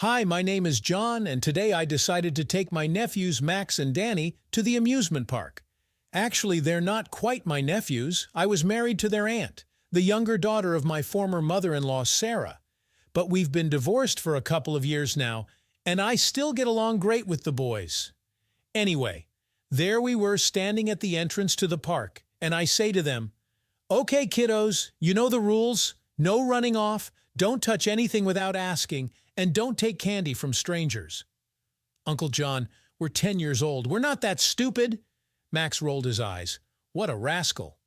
Hi, my name is John, and today I decided to take my nephews Max and Danny to the amusement park. Actually, they're not quite my nephews. I was married to their aunt, the younger daughter of my former mother-in-law, Sarah. But we've been divorced for a couple of years now, and I still get along great with the boys. Anyway, there we were standing at the entrance to the park, and I say to them, "Okay, kiddos, you know the rules. No running off, don't touch anything without asking, and don't take candy from strangers." "Uncle John, we're 10 years old. We're not that stupid." Max rolled his eyes. What a rascal.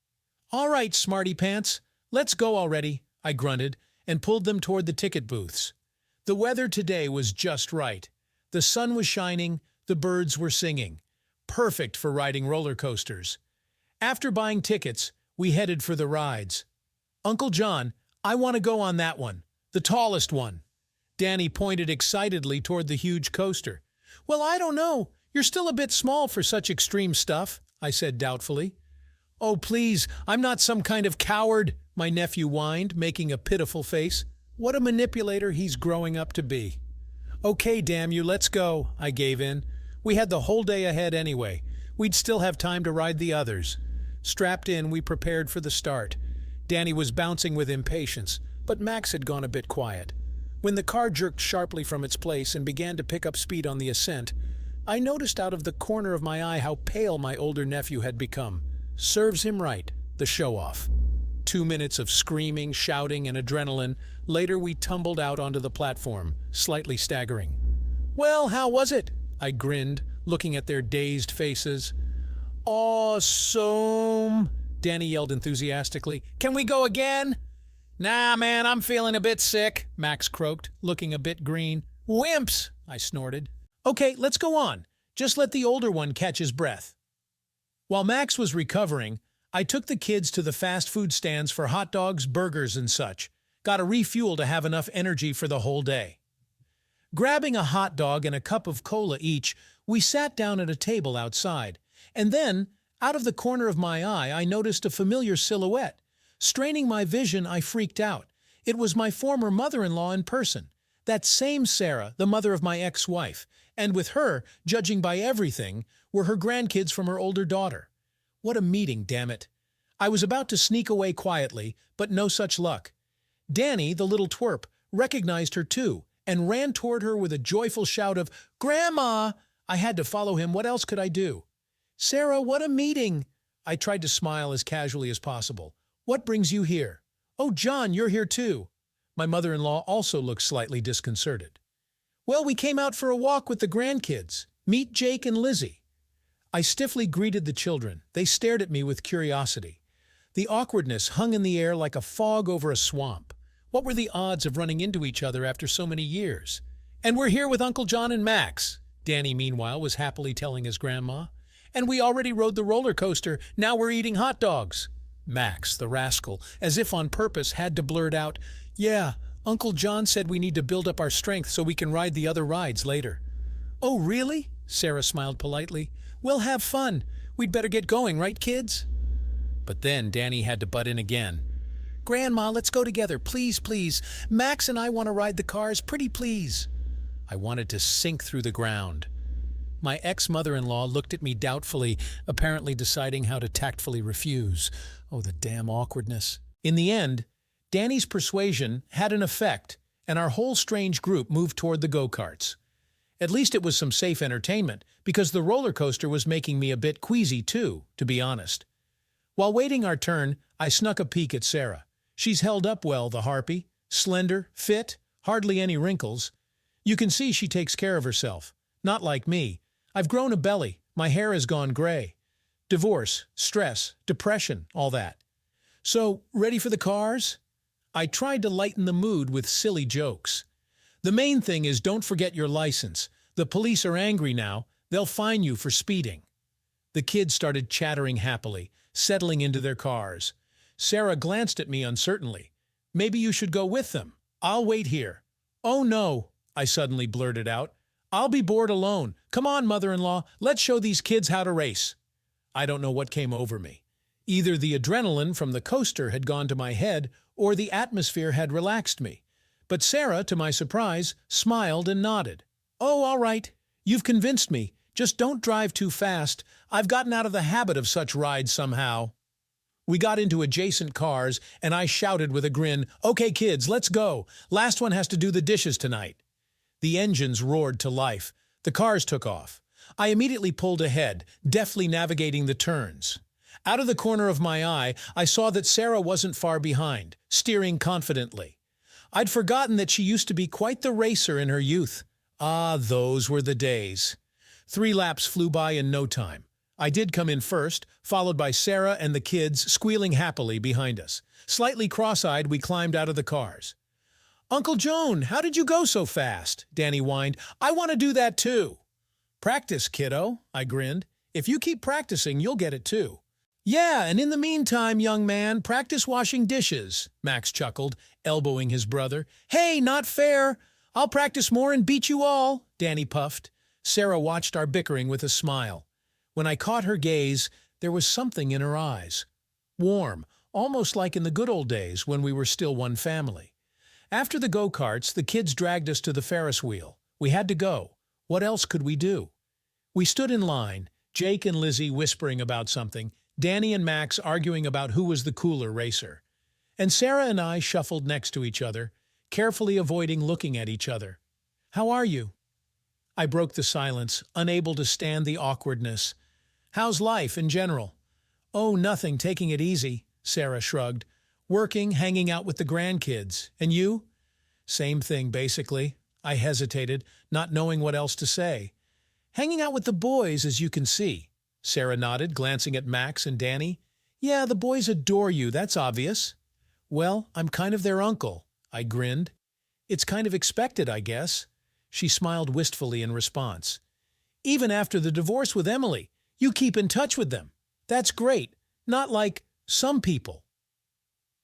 "All right, smarty pants, let's go already," I grunted, and pulled them toward the ticket booths. The weather today was just right. The sun was shining, the birds were singing. Perfect for riding roller coasters. After buying tickets, we headed for the rides. "Uncle John, I want to go on that one, the tallest one." Danny pointed excitedly toward the huge coaster. "Well, I don't know. You're still a bit small for such extreme stuff," I said doubtfully. "Oh, please, I'm not some kind of coward," my nephew whined, making a pitiful face. What a manipulator he's growing up to be. "Okay, damn you, let's go," I gave in. We had the whole day ahead anyway. We'd still have time to ride the others. Strapped in, we prepared for the start. Danny was bouncing with impatience, but Max had gone a bit quiet. When the car jerked sharply from its place and began to pick up speed on the ascent, I noticed out of the corner of my eye how pale my older nephew had become. Serves him right, the show-off. 2 minutes of screaming, shouting, and adrenaline. Later we tumbled out onto the platform, slightly staggering. "Well, how was it?" I grinned, looking at their dazed faces. "Awesome!" Danny yelled enthusiastically. "Can we go again?" "Nah, man, I'm feeling a bit sick," Max croaked, looking a bit green. "Wimps!" I snorted. "Okay, let's go on. Just let the older one catch his breath." While Max was recovering, I took the kids to the fast food stands for hot dogs, burgers, and such. Got a refuel to have enough energy for the whole day. Grabbing a hot dog and a cup of cola each, we sat down at a table outside. And then, out of the corner of my eye, I noticed a familiar silhouette. Straining my vision, I freaked out. It was my former mother-in-law in person. That same Sarah, the mother of my ex-wife. And with her, judging by everything, were her grandkids from her older daughter. What a meeting, damn it. I was about to sneak away quietly, but no such luck. Danny, the little twerp, recognized her too, and ran toward her with a joyful shout of, "Grandma!" I had to follow him. What else could I do? "Sarah, what a meeting!" I tried to smile as casually as possible. "What brings you here?" "Oh, John, you're here too." My mother-in-law also looked slightly disconcerted. "Well, we came out for a walk with the grandkids. Meet Jake and Lizzie." I stiffly greeted the children. They stared at me with curiosity. The awkwardness hung in the air like a fog over a swamp. What were the odds of running into each other after so many years? "And we're here with Uncle John and Max," Danny, meanwhile, was happily telling his grandma. "And we already rode the roller coaster. Now we're eating hot dogs." Max, the rascal, as if on purpose, had to blurt out, "Yeah, Uncle John said we need to build up our strength so we can ride the other rides later." "Oh, really?" Sarah smiled politely. "We'll have fun. We'd better get going, right, kids?" But then Danny had to butt in again. "Grandma, let's go together. Please, please. Max and I want to ride the cars. Pretty please." I wanted to sink through the ground. My ex-mother-in-law looked at me doubtfully, apparently deciding how to tactfully refuse. Oh, the damn awkwardness. In the end, Danny's persuasion had an effect, and our whole strange group moved toward the go-karts. At least it was some safe entertainment, because the roller coaster was making me a bit queasy too, to be honest. While waiting our turn, I snuck a peek at Sarah. She's held up well, the harpy. Slender, fit, hardly any wrinkles. You can see she takes care of herself. Not like me. I've grown a belly. My hair has gone gray. Divorce, stress, depression, all that. "So, ready for the cars?" I tried to lighten the mood with silly jokes. "The main thing is don't forget your license. The police are angry now. They'll fine you for speeding." The kids started chattering happily, settling into their cars. Sarah glanced at me uncertainly. "Maybe you should go with them. I'll wait here." "Oh no," I suddenly blurted out. "I'll be bored alone. Come on, mother-in-law, let's show these kids how to race." I don't know what came over me. Either the adrenaline from the coaster had gone to my head, or the atmosphere had relaxed me. But Sarah, to my surprise, smiled and nodded. "Oh, all right. You've convinced me. Just don't drive too fast. I've gotten out of the habit of such rides somehow." We got into adjacent cars, and I shouted with a grin, "Okay, kids, let's go. Last one has to do the dishes tonight." The engines roared to life. The cars took off. I immediately pulled ahead, deftly navigating the turns. Out of the corner of my eye, I saw that Sarah wasn't far behind, steering confidently. I'd forgotten that she used to be quite the racer in her youth. Ah, those were the days. 3 laps flew by in no time. I did come in first, followed by Sarah and the kids squealing happily behind us. Slightly cross-eyed, we climbed out of the cars. "Uncle Joan, how did you go so fast?" Danny whined. "I want to do that too." "Practice, kiddo," I grinned. "If you keep practicing, you'll get it too." "Yeah, and in the meantime, young man, practice washing dishes," Max chuckled, elbowing his brother. "Hey, not fair! I'll practice more and beat you all," Danny puffed. Sarah watched our bickering with a smile. When I caught her gaze, there was something in her eyes. Warm, almost like in the good old days when we were still one family. After the go-karts, the kids dragged us to the Ferris wheel. We had to go. What else could we do? We stood in line, Jake and Lizzie whispering about something, Danny and Max arguing about who was the cooler racer. And Sarah and I shuffled next to each other, carefully avoiding looking at each other. "How are you?" I broke the silence, unable to stand the awkwardness. "How's life in general?" "Oh, nothing, taking it easy," Sarah shrugged. "Working, hanging out with the grandkids. And you?" "Same thing, basically." I hesitated, not knowing what else to say. "Hanging out with the boys, as you can see." Sarah nodded, glancing at Max and Danny. "Yeah, the boys adore you, that's obvious." "Well, I'm kind of their uncle," I grinned. "It's kind of expected, I guess." She smiled wistfully in response. "Even after the divorce with Emily, you keep in touch with them. That's great, not like some people."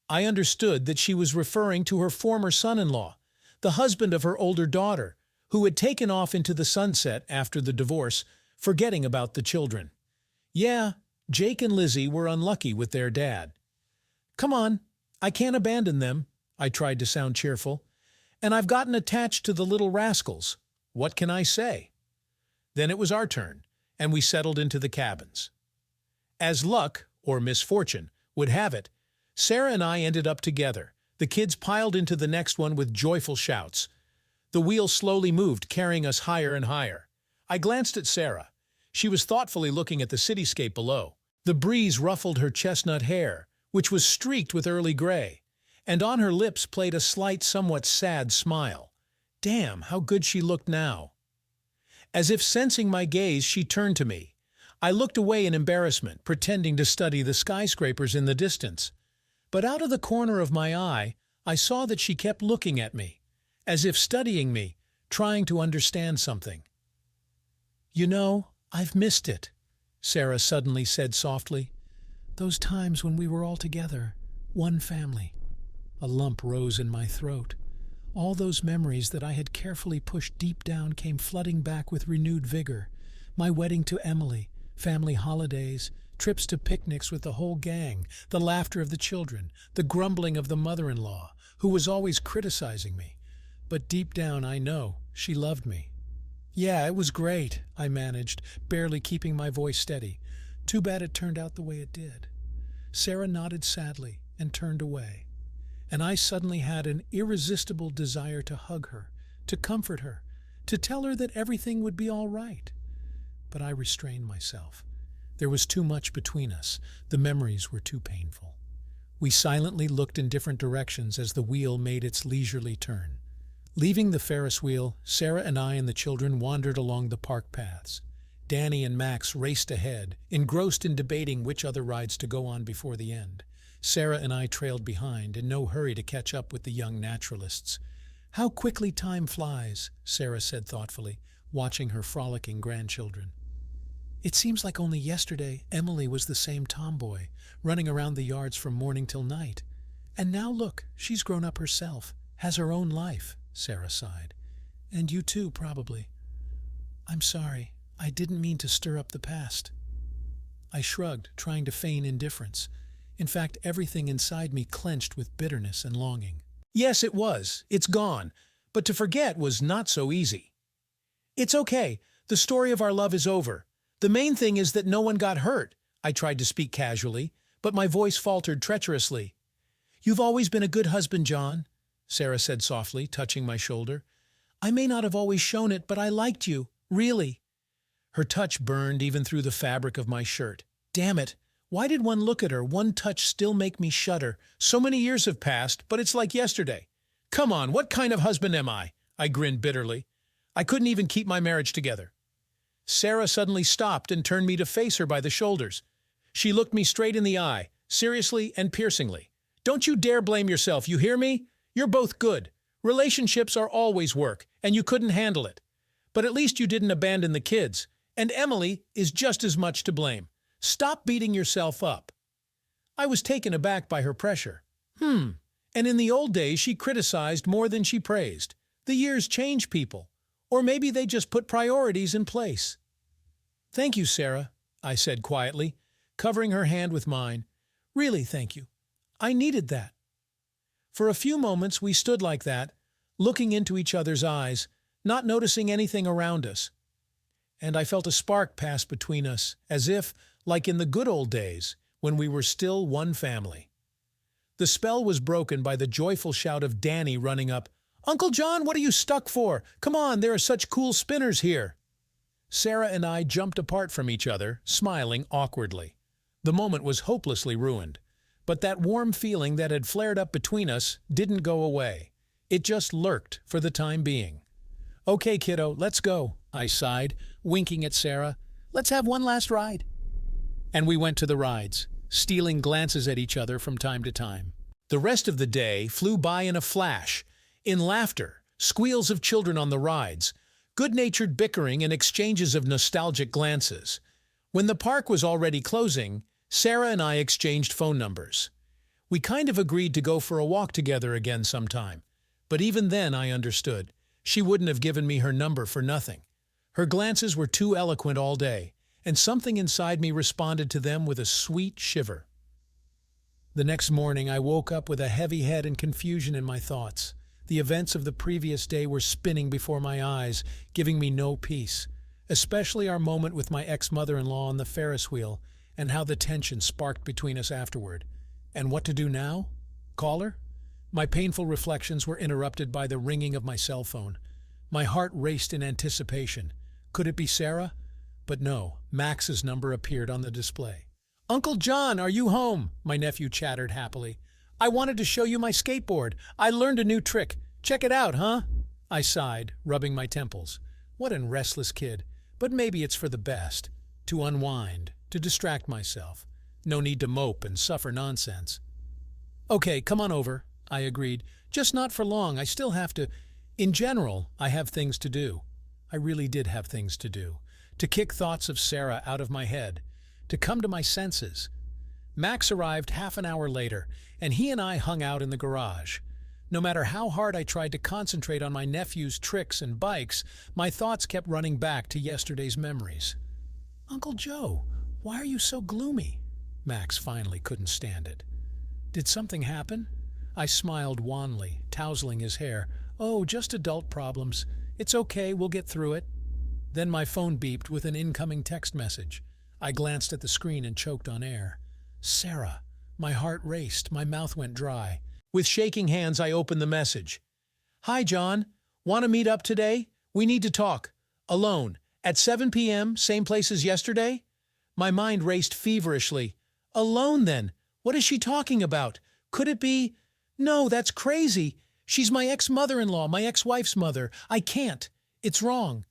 I understood that she was referring to her former son-in-law, the husband of her older daughter, who had taken off into the sunset after the divorce, forgetting about the children. Yeah, Jake and Lizzie were unlucky with their dad. "Come on, I can't abandon them," I tried to sound cheerful. "And I've gotten attached to the little rascals. What can I say?" Then it was our turn, and we settled into the cabins. As luck, or misfortune, would have it, Sarah and I ended up together. The kids piled into the next one with joyful shouts. The wheel slowly moved, carrying us higher and higher. I glanced at Sarah. She was thoughtfully looking at the cityscape below. The breeze ruffled her chestnut hair, which was streaked with early gray, and on her lips played a slight, somewhat sad smile. Damn, how good she looked now. As if sensing my gaze, she turned to me. I looked away in embarrassment, pretending to study the skyscrapers in the distance. But out of the corner of my eye, I saw that she kept looking at me, as if studying me, trying to understand something. "You know, I've missed it," Sarah suddenly said softly. "Those times when we were all together, one family." A lump rose in my throat. All those memories that I had carefully pushed deep down came flooding back with renewed vigor. My wedding to Emily, family holidays, trips to picnics with the whole gang, the laughter of the children, the grumbling of the mother-in-law, who was always criticizing me. But deep down I know she loved me. "Yeah, it was great," I managed, barely keeping my voice steady. "Too bad it turned out the way it did." Sarah nodded sadly and turned away. And I suddenly had an irresistible desire to hug her, to comfort her, to tell her that everything would be all right. But I restrained myself. There was too much between us. The memories were too painful. We silently looked in different directions as the wheel made its leisurely turn. Leaving the Ferris wheel, Sarah and I and the children wandered along the park paths. Danny and Max raced ahead, engrossed in debating which other rides to go on before the end. Sarah and I trailed behind, in no hurry to catch up with the young naturalists. "How quickly time flies," Sarah said thoughtfully, watching her frolicking grandchildren. "It seems like only yesterday Emily was the same tomboy, running around the yards from morning till night. And now look, she's grown up herself, has her own life," Sarah sighed. "And you too, probably." "I'm sorry, I didn't mean to stir up the past." I shrugged, trying to feign indifference. In fact, everything inside me clenched with bitterness and longing. Yes, it was. It's gone. But to forget was not so easy. It's okay. The story of our love is over. The main thing is that no one got hurt. I tried to speak casually, but my voice faltered treacherously. You've always been a good husband, John, Sarah said softly, touching my shoulder. I may not have always shown it, but I liked you, really. Her touch burned even through the fabric of my shirt. Damn it! Why did one look at her, one touch still make me shudder? So many years have passed, but it's like yesterday. Come on, what kind of husband am I? I grinned bitterly. I couldn't even keep my marriage together. Sarah suddenly stopped and turned me to face her by the shoulders. She looked me straight in the eye, seriously and piercingly. Don't you dare blame yourself, you hear me? You're both good. Relationships are always work, and you couldn't handle it. But at least you didn't abandon the kids, and Emily is just as much to blame. Stop beating yourself up. I was taken aback by her pressure. And in the old days she criticized more than she praised. The years change people. Or maybe they just put priorities in place. Thank you, Sarah, I said quietly, covering her hand with mine. Really, thank you. I needed that. For a few moments we stood like that, looking into each other's eyes, not noticing anything around us. And I felt a spark pass between us, as if, like in the good old days, when we were still one family. The spell was broken by the joyful shout of Danny running up. Uncle John, what are you stuck for? Come on, there are such cool spinners here. Sarah and I jumped apart from each other, smiling awkwardly. The moment was hopelessly ruined. But that warm feeling that had flared up between us didn't go away. It just lurked for the time being. Okay, kiddo, let's go, I sighed, winking at Sarah. Let's have one last ride. And we went to the rides, stealing glances at each other from time to time. The rest of the day flew by in a flash, in laughter, squeals of children on the rides, good-natured bickering and exchanges of nostalgic glances. When the park was already closing, Sarah and I exchanged phone numbers. We kind of agreed to go for a walk together again sometime, but even then I understood. She wouldn't have given me her number for nothing. Her glances were too eloquent all day, and something inside me responded to them with a sweet shiver. The next morning I woke up with a heavy head and confusion in my thoughts. The events of the previous day were spinning before my eyes, giving me no peace, especially our moment with my ex-mother-in-law on the Ferris wheel, and how the tension sparked between us afterward. And what to do now? Call her? My painful reflections were interrupted by the ringing of my cell phone. My heart raced in anticipation. Could it be Sarah? But no, Max's number appeared on the display. Uncle John, are you home? My nephew chattered happily. I wanted to show you my skateboard. I learned a new trick. Check it out, huh? I sighed, rubbing my temples. What a restless kid. But maybe it's for the best. To unwind. To distract myself. No need to mope and suffer nonsense. Okay, come on over, I agreed. Just not for long, I still have to... In general, I have things to do. I really did have things to do. To kick thoughts of Sarah out of my head. To come to my senses. Max arrived half an hour later, and he and I hung out in the garage. No matter how hard I tried to concentrate on my nephew's tricks and bikes, my thoughts kept running back to yesterday's memories. Uncle Joe, why are you so gloomy? Max finally couldn't stand it. Did something happen? I smiled wanly, tousling his hair. Oh, just adult problems. It's okay, we'll get through it. Then my phone beeped with an incoming text message. I glanced at the screen and choked on air. Sarah. My heart raced, my mouth went dry. With shaking hands, I opened the message. Hi, John. Want to meet up today? We need to talk. Alone. At 7 p.m., same place as yesterday? My mind raced feverishly. Alone, then? What is she talking about? Could it be... No, that's crazy. She's my ex-mother-in-law, my ex-wife's mother. I can't. It's wrong.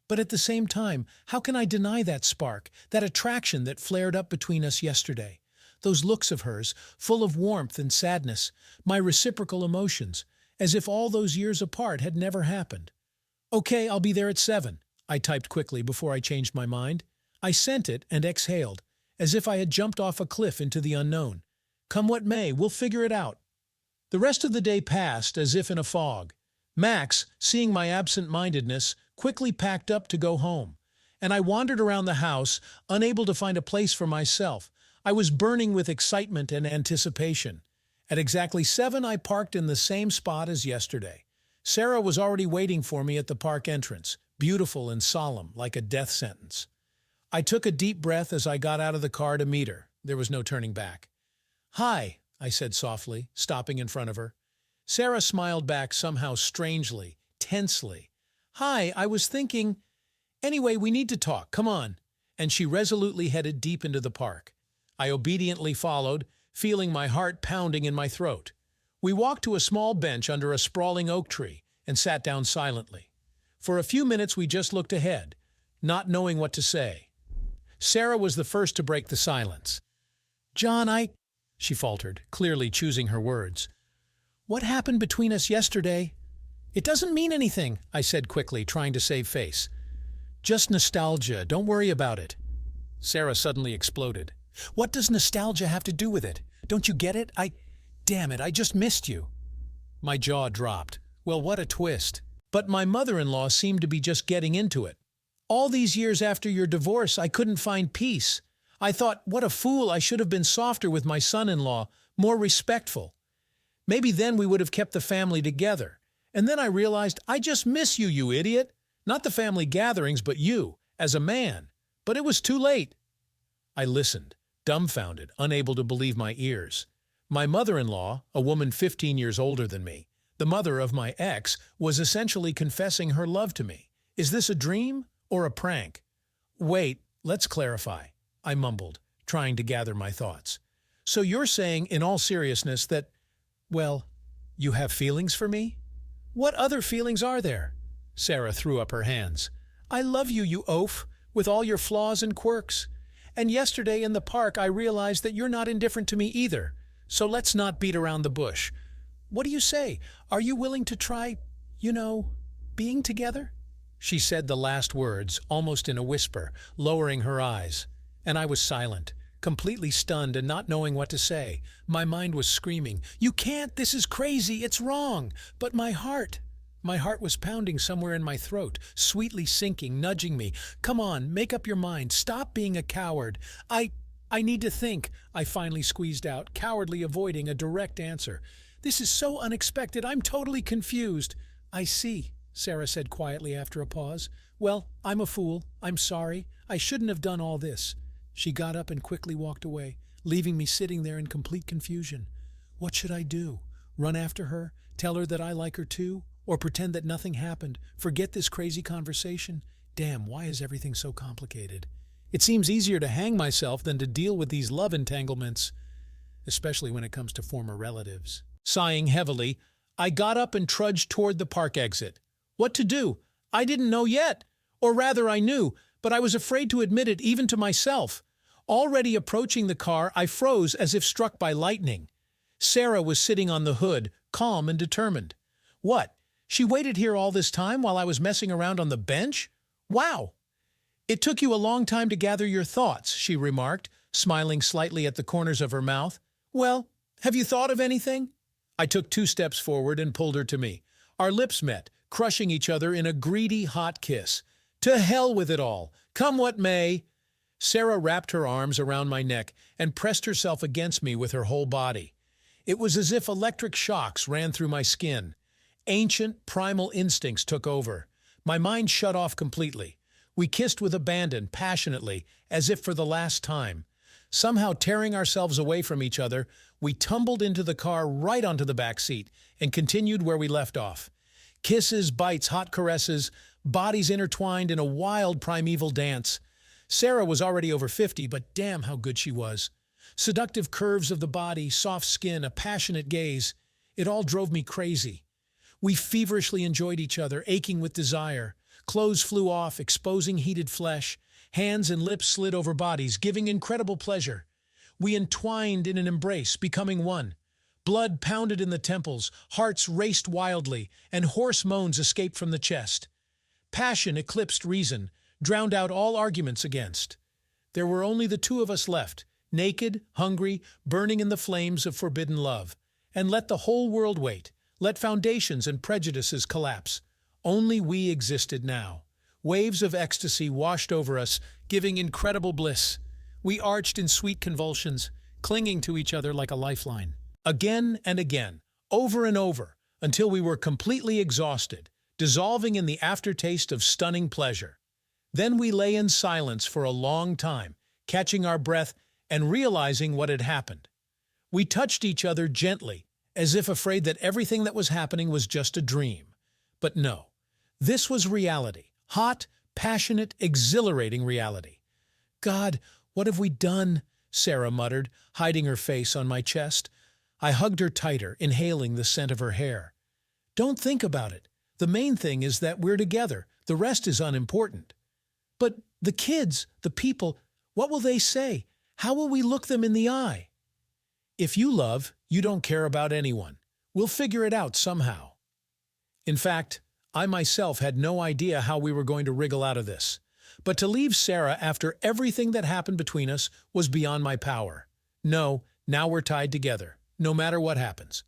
But at the same time, how can I deny that spark, that attraction that flared up between us yesterday? Those looks of hers, full of warmth and sadness, my reciprocal emotions, as if all those years apart had never happened. Okay, I'll be there at 7, I typed quickly before I changed my mind. I sent it and exhaled, as if I had jumped off a cliff into the unknown. Come what may, we'll figure it out. The rest of the day passed as if in a fog. Max, seeing my absent-mindedness, quickly packed up to go home, and I wandered around the house, unable to find a place for myself. I was burning with excitement and anticipation. At exactly 7, I parked in the same spot as yesterday. Sarah was already waiting for me at the park entrance, beautiful and solemn, like a death sentence. I took a deep breath as I got out of the car to meet her. There was no turning back. "Hi," I said softly, stopping in front of her. Sarah smiled back somehow strangely, tensely. "Hi, I was thinking. Anyway, we need to talk. Come on." And she resolutely headed deep into the park. I obediently followed, feeling my heart pounding in my throat. We walked to a small bench under a sprawling oak tree and sat down silently. For a few minutes we just looked ahead, not knowing what to say. Sarah was the first to break the silence. "John, she faltered, clearly choosing her words. "What happened between us yesterday?" "It doesn't mean anything," I said quickly, trying to save face. "Just nostalgia. Don't worry about it." Sarah suddenly exploded. "What does nostalgia have to do with it? Don't you get it? Damn it, I just missed you." My jaw dropped. Well, what a twist. But my mother-in-law seemed to be just getting into it. "All these years after your divorce, I couldn't find peace. I thought, what a fool, I should have been softer with my son-in-law, more respectful. Maybe then we would have kept the family together. And then I realized, I just miss you, you idiot. Not the family gatherings, but you, as a man. But it was too late." I listened, dumbfounded, unable to believe my ears. My mother-in-law, a woman 15 years older than me, the mother of my ex, was essentially confessing her love to me. Is this a dream or a prank? "Wait, let's clarify," I mumbled, trying to gather my thoughts. "So you're saying, in all seriousness, that, well, you have feelings for me?" "What other feelings are there?" Sarah threw up her hands. "I love you, you oaf, with all your flaws and quirks. And yesterday in the park I realized that you're not indifferent to me either. So let's not beat around the bush. What do you say? Are you willing to try, being together?" She said the last words, almost in a whisper, lowering her eyes. And I was silent, completely stunned and not knowing what to say. My mind was screaming, "You can't, this is crazy, it's wrong." But my heart was pounding somewhere in my throat, sweetly sinking, nudging me. "Come on, make up your mind, stop being a coward. I need to think," I finally squeezed out, cowardly avoiding a direct answer. "This is so unexpected, I'm totally confused." "I see," Sarah said quietly after a pause. "Well, I'm a fool. I'm sorry. I shouldn't have done all this." She got up and quickly walked away, leaving me sitting there in complete confusion. What should I do? Run after her? Tell her that I like her too? Or pretend that nothing happened? Forget this crazy conversation? Damn, why is everything so complicated? It seems easier to hang myself than to deal with these love entanglements, especially when it comes to former relatives. Sighing heavily, I got up and trudged toward the park exit. What to do? I didn't know yet. Or rather, I knew, but I was afraid to admit it even to myself. Already approaching the car, I froze as if struck by lightning. Sarah was sitting on the hood, calm and determined. What? She waited here all this time while I was messing around on the bench? Wow! "It took you a long time to gather your thoughts," she remarked, smiling slightly at the corners of her mouth. "Well, have you thought of anything?" I took 2 steps forward and pulled her to me. Our lips met, crushing each other in a greedy, hot kiss. "To hell with it all! Come what may!" Sarah wrapped her arms around my neck and pressed herself against me with her whole body. It was as if electric shocks ran through my skin. Ancient, primal instincts took over. My mind shut off completely. We kissed with abandon, passionately, as if for the last time. Somehow tearing ourselves away from each other, we tumbled into the car right onto the back seat and continued where we left off. Kisses, bites, hot caresses, bodies intertwined in a wild primeval dance. Sarah was already over 50, but damn how good she was. Seductive curves of the body, soft skin, a passionate gaze. It all drove me crazy. We feverishly enjoyed each other, aching with desire. Clothes flew off, exposing heated flesh. Hands and lips slid over bodies, giving incredible pleasure. We entwined in an embrace, becoming one. Blood pounded in the temples, hearts raced wildly, and hoarse moans escaped from the chest. Passion eclipsed reason, drowned out all arguments against. There were only the 2 of us left, naked, hungry, burning in the flames of forbidden love. And let the whole world wait. Let foundations and prejudices collapse. Only we existed now. Waves of ecstasy washed over us, giving incredible bliss. We arched in sweet convulsions, clinging to each other like a lifeline. Again and again, over and over, until we were completely exhausted, dissolving in the aftertaste of stunning pleasure. Then we lay in silence for a long time, catching our breath and realizing what had happened. We touched each other gently, as if afraid that everything that was happening was just a dream. But no, this was reality. Hot, passionate, exhilarating reality. God, what have we done? Sarah muttered, hiding her face on my chest. I hugged her tighter, inhaling the scent of her hair. Don't think about it. The main thing is that we're together. The rest is unimportant. But the kids, the people, what will they say? How will we look them in the eye? If you love, you don't care about anyone. We'll figure it out somehow. In fact, I myself had no idea how we were going to wriggle out of this. But to leave Sarah after everything that happened between us was beyond my power. No, now we're tied together, no matter what happens.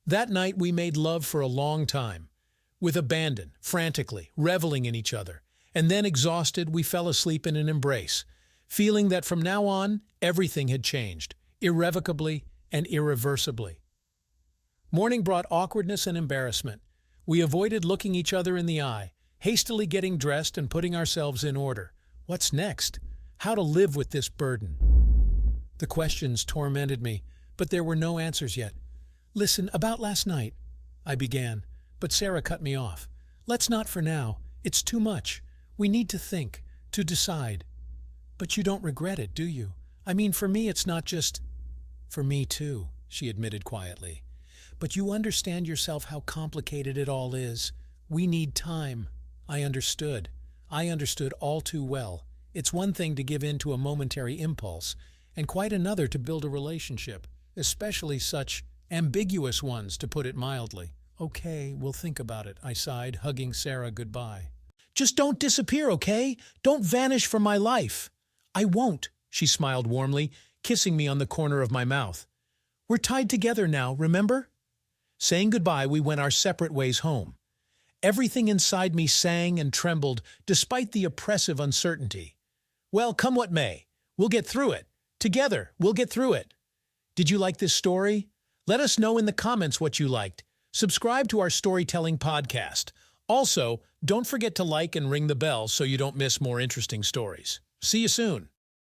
That night we made love for a long time, with abandon, frantically, reveling in each other. And then, exhausted, we fell asleep in an embrace, feeling that from now on, everything had changed, irrevocably and irreversibly. Morning brought awkwardness and embarrassment. We avoided looking each other in the eye, hastily getting dressed and putting ourselves in order. What's next? How to live with this burden? The questions tormented me, but there were no answers yet. Listen, about last night, I began, but Sarah cut me off. Let's not for now. It's too much. We need to think, to decide. But you don't regret it, do you? I mean, for me, it's not just... For me, too, she admitted quietly. But you understand yourself how complicated it all is. We need time. I understood. I understood all too well. It's one thing to give in to a momentary impulse, and quite another to build a relationship, especially such ambiguous ones, to put it mildly. Okay, we'll think about it, I sighed, hugging Sarah goodbye. Just don't disappear, okay? Don't vanish from my life. I won't, she smiled warmly, kissing me on the corner of my mouth. We're tied together now, remember? Saying goodbye, we went our separate ways home. Everything inside me sang and trembled, despite the oppressive uncertainty. Well, come what may, we'll get through it. Together, we'll get through it. Did you like this story? Let us know in the comments what you liked. Subscribe to our storytelling podcast. Also, don't forget to like and ring the bell so you don't miss more interesting stories. See you soon.